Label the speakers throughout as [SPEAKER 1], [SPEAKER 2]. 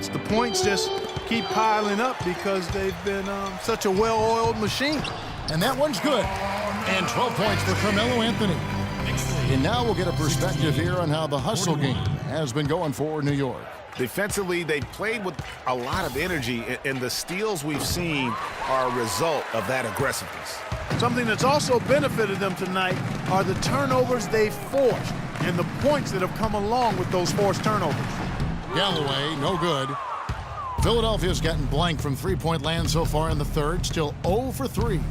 [SPEAKER 1] The points just keep piling up because they've been such a well-oiled machine.
[SPEAKER 2] And that one's good. And 12 points for Carmelo Anthony. And now we'll get a perspective here on how the hustle game has been going for New York.
[SPEAKER 3] Defensively, they played with a lot of energy, and the steals we've seen are a result of that aggressiveness.
[SPEAKER 1] Something that's also benefited them tonight are the turnovers they've forced and the points that have come along with those forced turnovers.
[SPEAKER 2] Galloway, no good. Philadelphia's gotten blank from three-point land so far in the third, still 0 for 3.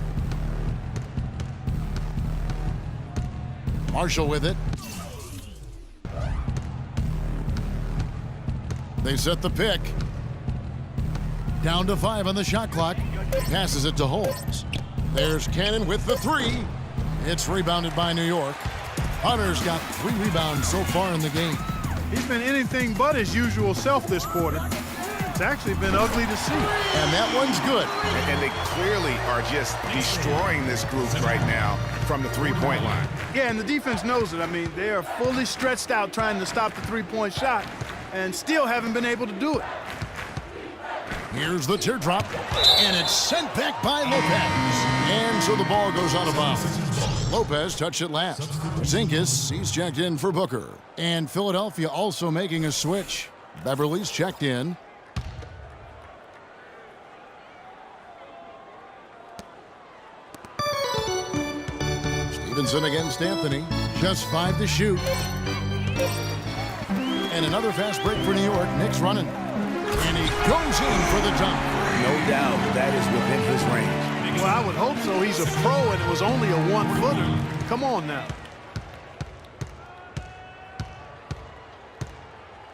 [SPEAKER 2] Marshall with it. They set the pick. Down to 5 on the shot clock. Passes it to Holmes. There's Cannon with the 3. It's rebounded by New York. Hunter's got 3 rebounds so far in the game.
[SPEAKER 1] He's been anything but his usual self this quarter. It's actually been ugly to see.
[SPEAKER 2] And that one's good.
[SPEAKER 3] And they clearly are just destroying this group right now from the three-point line.
[SPEAKER 1] Yeah, and the defense knows it. I mean, they are fully stretched out trying to stop the three-point shot and still haven't been able to do it.
[SPEAKER 2] Here's the teardrop, and it's sent back by Lopez. And so the ball goes out of bounds. Lopez touched it last. Zinkas, he's checked in for Booker. And Philadelphia also making a switch. Beverly's checked in. Stevenson against Anthony. Just 5 to shoot. And another fast break for New York. Nick's running. And he goes in for the dunk.
[SPEAKER 3] No doubt that is within his range.
[SPEAKER 1] Well, I would hope so. He's a pro, and it was only a 1-footer. Come on now.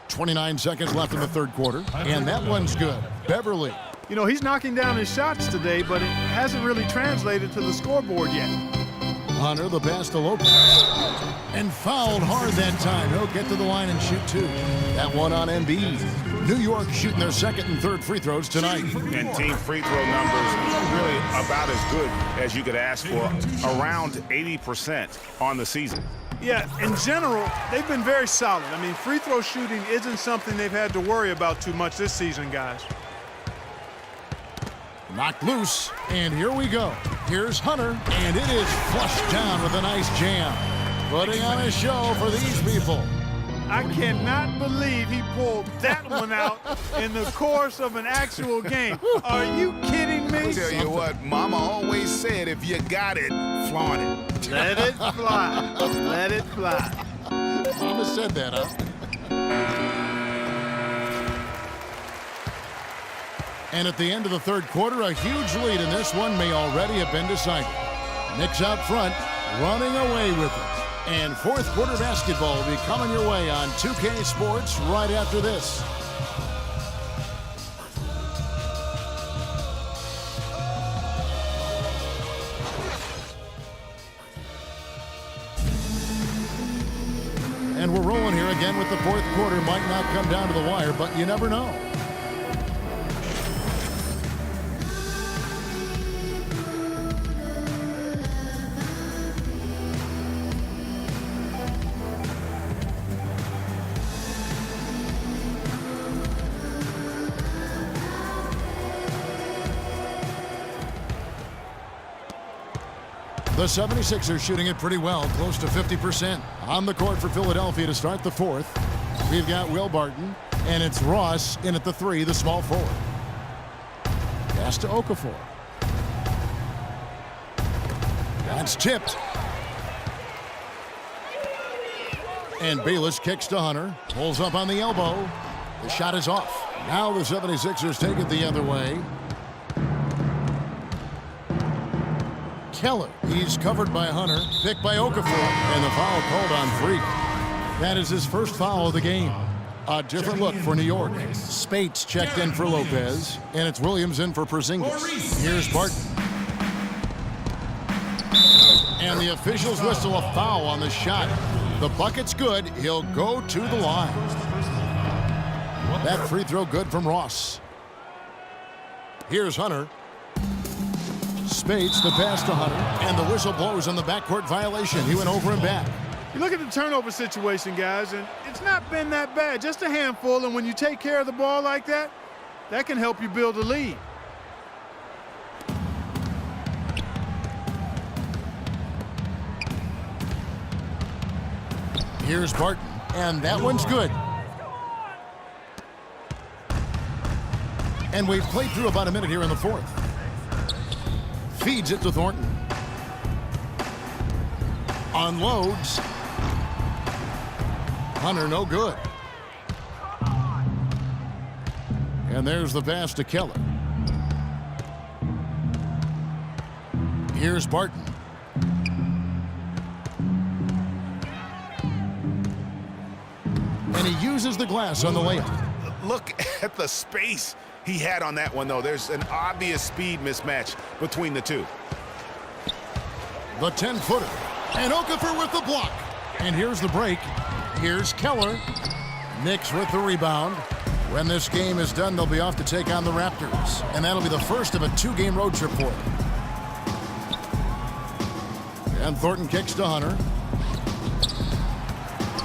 [SPEAKER 2] 29 seconds left in the third quarter. And that one's good. Beverly.
[SPEAKER 1] You know, he's knocking down his shots today, but it hasn't really translated to the scoreboard yet.
[SPEAKER 2] Hunter, the pass to Lopez. And fouled hard that time. He'll get to the line and shoot 2. That one on Embiid. New York shooting their second and third free throws tonight.
[SPEAKER 3] And team free throw numbers really about as good as you could ask for. Around 80% on the season.
[SPEAKER 1] Yeah, in general, they've been very solid. I mean, free throw shooting isn't something they've had to worry about too much this season, guys.
[SPEAKER 2] Knocked loose, and here we go. Here's Hunter, and it is flushed down with a nice jam. Putting on a show for these people.
[SPEAKER 1] I cannot believe he pulled that one out in the course of an actual game. Are you kidding me?
[SPEAKER 3] I'll tell you what, Mama always said, if you got it, flaunt it.
[SPEAKER 1] Let it fly. Let it fly.
[SPEAKER 2] Mama said that, huh? And at the end of the third quarter, a huge lead in this one may already have been decided. Knicks out front, running away with it. And fourth quarter basketball will be coming your way on 2K Sports right after this. And we're rolling here again with the fourth quarter. Might not come down to the wire, but you never know. The 76ers shooting it pretty well, close to 50%. On the court for Philadelphia to start the fourth. We've got Will Barton, and it's Ross in at the 3, the small forward. Pass to Okafor. That's tipped. And Bayless kicks to Hunter. Pulls up on the elbow. The shot is off. Now the 76ers take it the other way. Keller, he's covered by Hunter, picked by Okafor, and the foul called on Freak. That is his first foul of the game. A different look for New York. Spates checked in for Lopez, and it's Williams in for Porzingis. Here's Barton. And the officials whistle a foul on the shot. The bucket's good. He'll go to the line. That free throw good from Ross. Here's Hunter. Spates, the pass to Hunter, and the whistle blows on the backcourt violation. He went over and back.
[SPEAKER 1] You look at the turnover situation, guys, and it's not been that bad. Just a handful, and when you take care of the ball like that, that can help you build a lead.
[SPEAKER 2] Here's Barton, and that one's good. And we've played through about a minute here in the fourth. Feeds it to Thornton. Unloads. Hunter, no good. And there's the pass to Keller. Here's Barton. And he uses the glass on the layup.
[SPEAKER 3] Look at the space he had on that one, though. There's an obvious speed mismatch between the two.
[SPEAKER 2] The 10-footer. And Okafor with the block. And here's the break. Here's Keller. Knicks with the rebound. When this game is done, they'll be off to take on the Raptors. And that'll be the first of a 2-game road trip for them. And Thornton kicks to Hunter.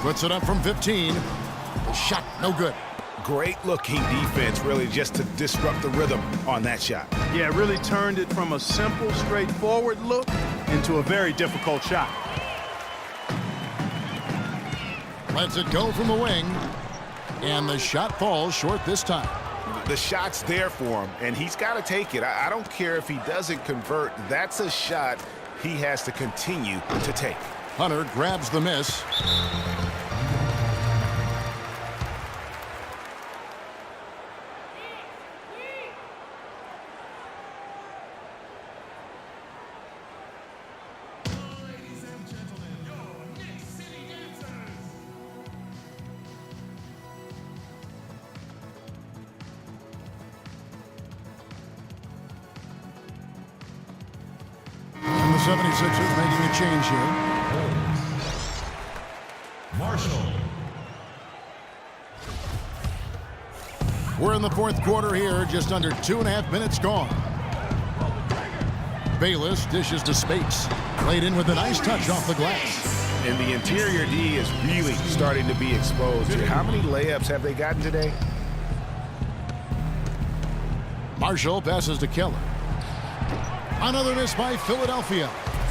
[SPEAKER 2] Puts it up from 15. The shot, no good.
[SPEAKER 3] Great looking defense, really, just to disrupt the rhythm on that shot.
[SPEAKER 1] Yeah, it really turned it from a simple, straightforward look into a very difficult shot.
[SPEAKER 2] Lets it go from the wing. And the shot falls short this time.
[SPEAKER 3] The shot's there for him, and he's got to take it. I don't care if he doesn't convert. That's a shot he has to continue to take.
[SPEAKER 2] Hunter grabs the miss. And the 76ers making a change here.
[SPEAKER 4] Marshall.
[SPEAKER 2] We're in the fourth quarter here, just under 2.5 minutes gone. Bayless dishes to Spates. Laid in with a nice touch off the glass.
[SPEAKER 3] And the interior D is really starting to be exposed here. How many layups have they gotten today?
[SPEAKER 2] Marshall passes to Keller. Another miss by Philadelphia.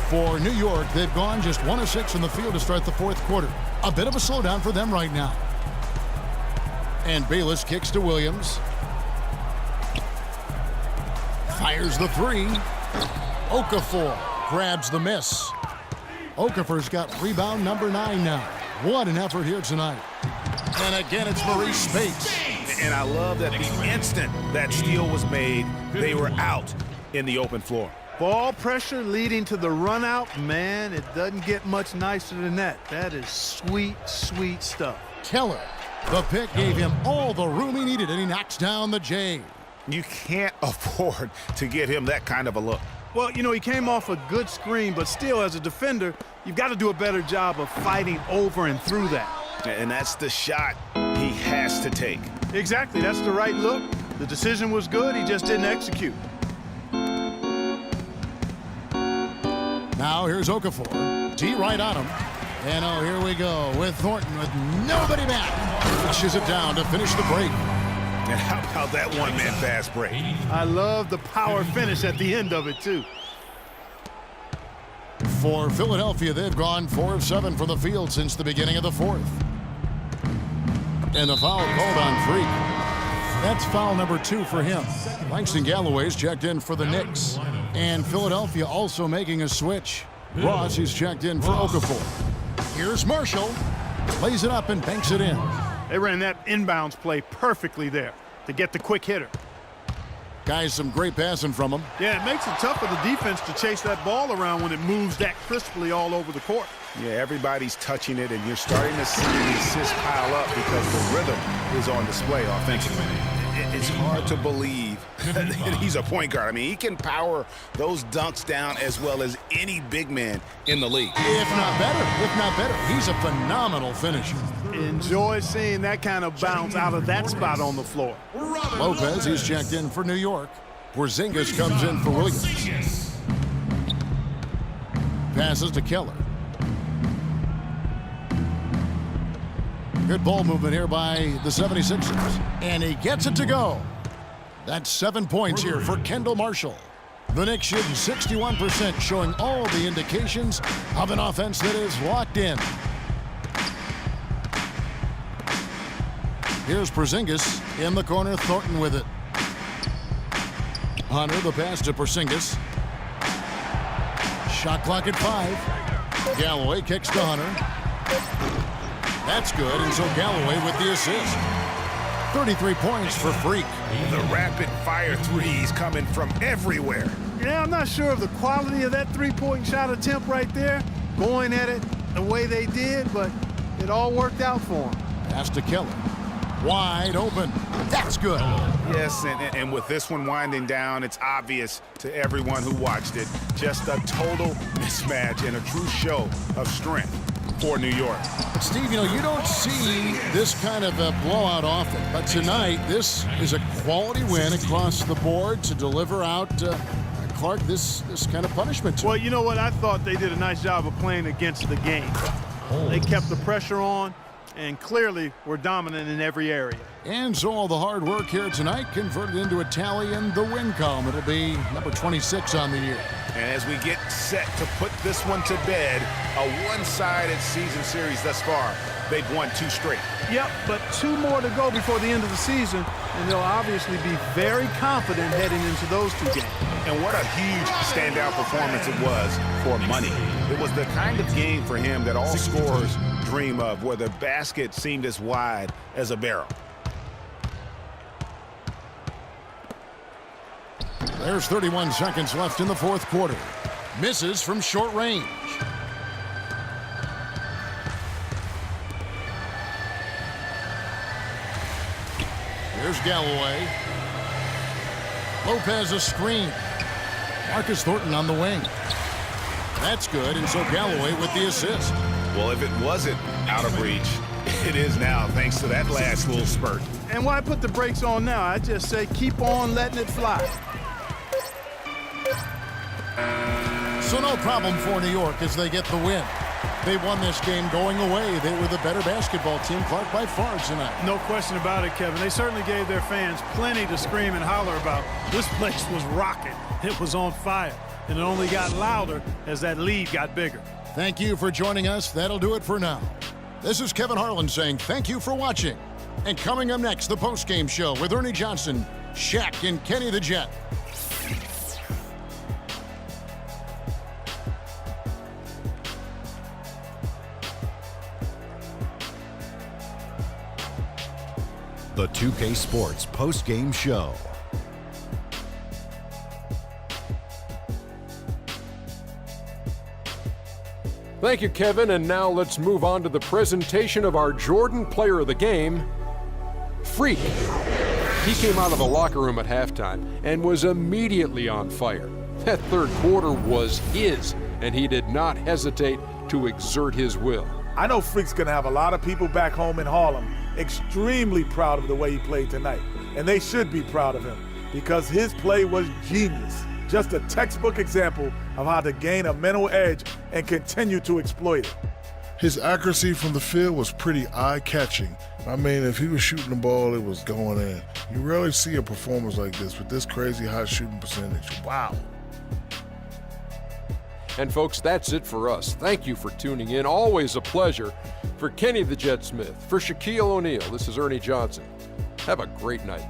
[SPEAKER 2] For New York, they've gone just 1 of 6 in the field to start the fourth quarter. A bit of a slowdown for them right now. And Bayless kicks to Williams. Fires the 3. Okafor grabs the miss. Okafor's got rebound number 9 now. What an effort here tonight. And again, it's Maurice Spates.
[SPEAKER 3] And I love that the instant that steal was made, they were out in the open floor.
[SPEAKER 1] Ball pressure leading to the run out, man, it doesn't get much nicer than that. That is sweet, sweet stuff.
[SPEAKER 2] Keller, the pick gave him all the room he needed, and he knocks down the J.
[SPEAKER 3] You can't afford to give him that kind of a look.
[SPEAKER 1] Well, you know, he came off a good screen, but still, as a defender, you've got to do a better job of fighting over and through that.
[SPEAKER 3] And that's the shot he has to take.
[SPEAKER 1] Exactly, that's the right look. The decision was good, he just didn't execute.
[SPEAKER 2] Now here's Okafor. T right on him. And oh, here we go with Thornton with nobody back. Pushes it down to finish the break.
[SPEAKER 3] And how about that one-man fast break?
[SPEAKER 1] I love the power finish at the end of it, too.
[SPEAKER 2] For Philadelphia, they've gone 4 of 7 from the field since the beginning of the fourth. And the foul called on Freak. That's foul number 2 for him. Langston Galloway's checked in for the Knicks. And Philadelphia also making a switch. Ross is checked in for Okafor. Here's Marshall. Lays it up and banks it in.
[SPEAKER 1] They ran that inbounds play perfectly there to get the quick hitter.
[SPEAKER 2] Guys, some great passing from him.
[SPEAKER 1] Yeah, it makes it tough for the defense to chase that ball around when it moves that crisply all over the court.
[SPEAKER 3] Yeah, everybody's touching it, and you're starting to see the assists pile up because the rhythm is on display offensively. It's hard to believe that he's a point guard. I mean, he can power those dunks down as well as any big man in the league.
[SPEAKER 2] If not better, he's a phenomenal finisher.
[SPEAKER 1] Enjoy seeing that kind of bounce out of that spot on the floor.
[SPEAKER 2] Lopez, he's checked in for New York. Porzingis comes in for Williams. Passes to Keller. Good ball movement here by the 76ers. And he gets it to go. That's 7 points here for Kendall Marshall. The Knicks shooting 61%, showing all the indications of an offense that is locked in. Here's Porzingis in the corner, Thornton with it. Hunter, the pass to Porzingis. Shot clock at 5. Galloway kicks to Hunter. That's good, and so Galloway with the assist. 33 points for Freak.
[SPEAKER 3] The rapid-fire threes coming from everywhere.
[SPEAKER 1] Yeah, I'm not sure of the quality of that three-point shot attempt right there, going at it the way they did, but it all worked out for them.
[SPEAKER 2] Pass to Kelly. Wide open. That's good.
[SPEAKER 3] Yes, and with this one winding down, it's obvious to everyone who watched it. Just a total mismatch and a true show of strength for New York.
[SPEAKER 2] Steve, you don't see this kind of a blowout often, but tonight this is a quality win across the board to deliver out Clark this kind of punishment.
[SPEAKER 1] Well, you know what? I thought they did a nice job of playing against the game. They kept the pressure on and clearly were dominant in every area.
[SPEAKER 2] And so all the hard work here tonight converted into a tally in the win column. It'll be number 26 on the year.
[SPEAKER 3] And as we get set to put this one to bed, a one-sided season series thus far, they've won 2 straight.
[SPEAKER 1] Yep, but 2 more to go before the end of the season, and they'll obviously be very confident heading into those 2 games.
[SPEAKER 3] And what a huge standout performance it was for Money. It was the kind of game for him that all scorers dream of, where the basket seemed as wide as a barrel.
[SPEAKER 2] There's 31 seconds left in the 4th quarter. Misses from short range. Here's Galloway. Lopez a screen. Marcus Thornton on the wing. That's good, and so Galloway with the assist.
[SPEAKER 3] Well, if it wasn't out of reach, it is now, thanks to that last little spurt.
[SPEAKER 1] And why put the brakes on now? I just say keep on letting it fly.
[SPEAKER 2] So no problem for New York as they get the win. They won this game going away. They were the better basketball team, Clark, by far tonight.
[SPEAKER 1] No question about it, Kevin. They certainly gave their fans plenty to scream and holler about. This place was rocking. It was on fire. And it only got louder as that lead got bigger.
[SPEAKER 2] Thank you for joining us. That'll do it for now. This is Kevin Harlan saying thank you for watching. And coming up next, the postgame show with Ernie Johnson, Shaq, and Kenny the Jet.
[SPEAKER 4] The 2K Sports post-game show.
[SPEAKER 5] Thank you, Kevin, and now let's move on to the presentation of our Jordan Player of the Game, Freak. He came out of the locker room at halftime and was immediately on fire. That 3rd quarter was his, and he did not hesitate to exert his will.
[SPEAKER 6] I know Freak's going to have a lot of people back home in Harlem extremely proud of the way he played tonight. And they should be proud of him because his play was genius. Just a textbook example of how to gain a mental edge and continue to exploit it.
[SPEAKER 7] His accuracy from the field was pretty eye-catching. I mean, if he was shooting the ball, it was going in. You rarely see a performance like this with this crazy high shooting percentage. Wow.
[SPEAKER 5] And folks, that's it for us. Thank you for tuning in. Always a pleasure. For Kenny the Jet Smith, for Shaquille O'Neal, this is Ernie Johnson. Have a great night.